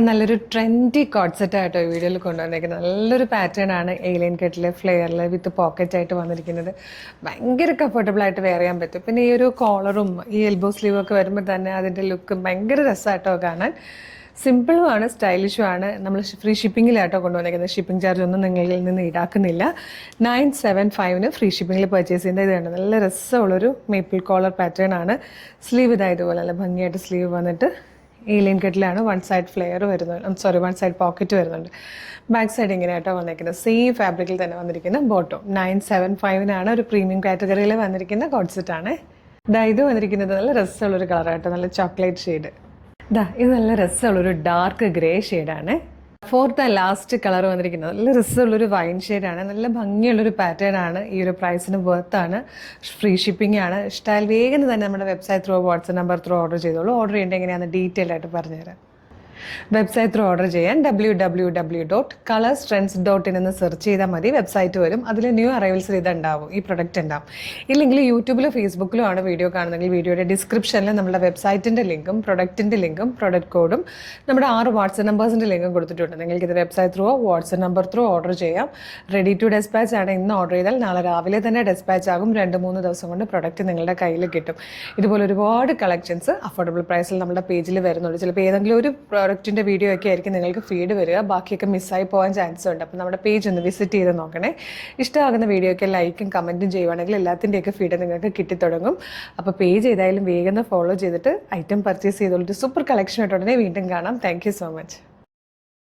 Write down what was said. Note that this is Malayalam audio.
നല്ലൊരു ട്രെൻഡി കോഡ് സെറ്റ് ആയിട്ടോ ഈ വീഡിയോയിൽ കൊണ്ടുവന്നിരിക്കുന്നത്. നല്ലൊരു പാറ്റേൺ ആണ് എയിലൈൻ കട്ടിൽ ഫ്ലെയറിൽ വിത്ത് പോക്കറ്റ് ആയിട്ട് വന്നിരിക്കുന്നത്. ഭയങ്കര കംഫർട്ടബിൾ ആയിട്ട് വെയർ ചെയ്യാൻ പറ്റും. പിന്നെ ഈ ഒരു കോളറും ഈ എൽബോ സ്ലീവും ഒക്കെ വരുമ്പോൾ തന്നെ അതിൻ്റെ ലുക്ക് ഭയങ്കര രസമായിട്ടോ കാണാൻ. സിമ്പിളുമാണ്, സ്റ്റൈലിഷും ആണ്. നമ്മൾ ഫ്രീ ഷിപ്പിങ്ങിലായിട്ടോ കൊണ്ടുവന്നിരിക്കുന്നത്. ഷിപ്പിംഗ് ചാർജ് ഒന്നും നിങ്ങളിൽ നിന്ന് ഈടാക്കുന്നില്ല. 975 ഫ്രീ ഷിപ്പിങ്ങിൽ പർച്ചേസ് ചെയ്യുന്നത്. ഇത് കണ്ടോ, നല്ല രസമുള്ളൊരു മേപ്പിൾ കോളർ പാറ്റേൺ ആണ്. സ്ലീവ് ഇതായതുപോലെ നല്ല ഭംഗിയായിട്ട് സ്ലീവ് വന്നിട്ട് എയിലൈൻ കട്ടിലാണ്. വൺ സൈഡ് ഫ്ലെയർ വരുന്നുണ്ട്, വൺ സൈഡ് പോക്കറ്റ് വരുന്നുണ്ട്. ബാക്ക് സൈഡ് ഇങ്ങനെയായിട്ടോ വന്നിരിക്കുന്നത്. സെയിം ഫാബ്രിക്കിൽ തന്നെ വന്നിരിക്കുന്ന ബോട്ടം. 975 ഒരു പ്രീമിയം കാറ്റഗറിയിൽ വന്നിരിക്കുന്ന കോഡ് സെറ്റാണ്. ഇത് വന്നിരിക്കുന്നത് നല്ല രസമുള്ളൊരു കളറായിട്ടോ, നല്ല ചോക്ലേറ്റ് ഷെയ്ഡ്. ഇത് നല്ല രസമുള്ളൊരു ഡാർക്ക് ഗ്രേ ഷെയ്ഡാണ്. ഫോർത്ത് ആൻഡ് ലാസ്റ്റ് കളർ വന്നിരിക്കുന്നത് നല്ല രസമുള്ളൊരു വൈൻ ഷെയ്ഡാണ്. നല്ല ഭംഗിയുള്ളൊരു പാറ്റേൺ ആണ്. ഈ ഒരു പ്രൈസിന് വർത്താണ്. ഫ്രീ ഷിപ്പിംഗ് ആണ്. ഇഷ്ടമായാൽ വേഗം തന്നെ നമ്മുടെ website through WhatsApp number through order ചെയ്തോളൂ. ഓർഡർ ചെയ്യേണ്ടത് എങ്ങനെയാണെന്ന് ഡീറ്റെയിൽ ആയിട്ട് പറഞ്ഞുതരാം. വെബ്സൈറ്റ് ത്രൂ ഓർഡർ ചെയ്യാൻ www.colorstrends.in എന്ന് സെർച്ച് ചെയ്താൽ മതി. വെബ്സൈറ്റ് വരും. അതിൽ ന്യൂ അറൈവൽസിൽ ഇതുണ്ടാവും, ഈ പ്രൊഡക്റ്റ് ഉണ്ടാവും. ഇല്ലെങ്കിൽ യൂട്യൂബിലോ ഫേസ്ബുക്കിലോ ആണ് വീഡിയോ കാണുന്നതെങ്കിൽ വീഡിയോയുടെ ഡിസ്ക്രിപ്ഷനിൽ നമ്മുടെ വെബ്സൈറ്റിൻ്റെ ലിങ്കും പ്രൊഡക്റ്റിൻ്റെ ലിങ്കും പ്രൊഡക്റ്റ് കോഡും നമ്മുടെ 6 വാട്സ്ആപ്പ് നമ്പേഴ്സിൻ്റെ ലിങ്കും കൊടുത്തിട്ടുണ്ട്. നിങ്ങൾക്ക് ഇത് website through WhatsApp number through order ചെയ്യാം. റെഡി ടു ഡെസ്പാച്ച് ആണ്. ഇന്ന് ഓർഡർ ചെയ്താൽ നാളെ രാവിലെ തന്നെ ഡെസ്പാച്ച് ആകും. 2-3 ദിവസം കൊണ്ട് പ്രൊഡക്റ്റ് നിങ്ങളുടെ കയ്യിൽ കിട്ടും. ഇതുപോലെ ഒരുപാട് കളക്ഷൻസ് അഫോർഡബിൾ പ്രൈസിൽ നമ്മുടെ പേജിൽ വരുന്നുണ്ട്. ചിലപ്പോൾ ഏതെങ്കിലും ഒരു പ്രൊഡക്റ്റിൻ്റെ വീഡിയോ ഒക്കെ ആയിരിക്കും നിങ്ങൾക്ക് ഫീഡ് വരിക. ബാക്കിയൊക്കെ മിസ്സായി പോകാൻ ചാൻസ് ഉണ്ട്. അപ്പോൾ നമ്മുടെ പേജ് ഒന്ന് വിസിറ്റ് ചെയ്ത് നോക്കണേ. ഇഷ്ടമാകുന്ന വീഡിയോ ഒക്കെ ലൈക്കും കമൻറ്റും ചെയ്യുവാണെങ്കിൽ എല്ലാത്തിൻ്റെയൊക്കെ ഫീഡ് നിങ്ങൾക്ക് കിട്ടിത്തുടങ്ങും. അപ്പോൾ പേജ് ഏതായാലും വേഗം ഫോളോ ചെയ്തിട്ട് ഐറ്റം പർച്ചേസ് ചെയ്തോളൂ. സൂപ്പർ കളക്ഷൻ ആയിട്ട് ഉടനെ വീണ്ടും കാണാം. Thank you so much.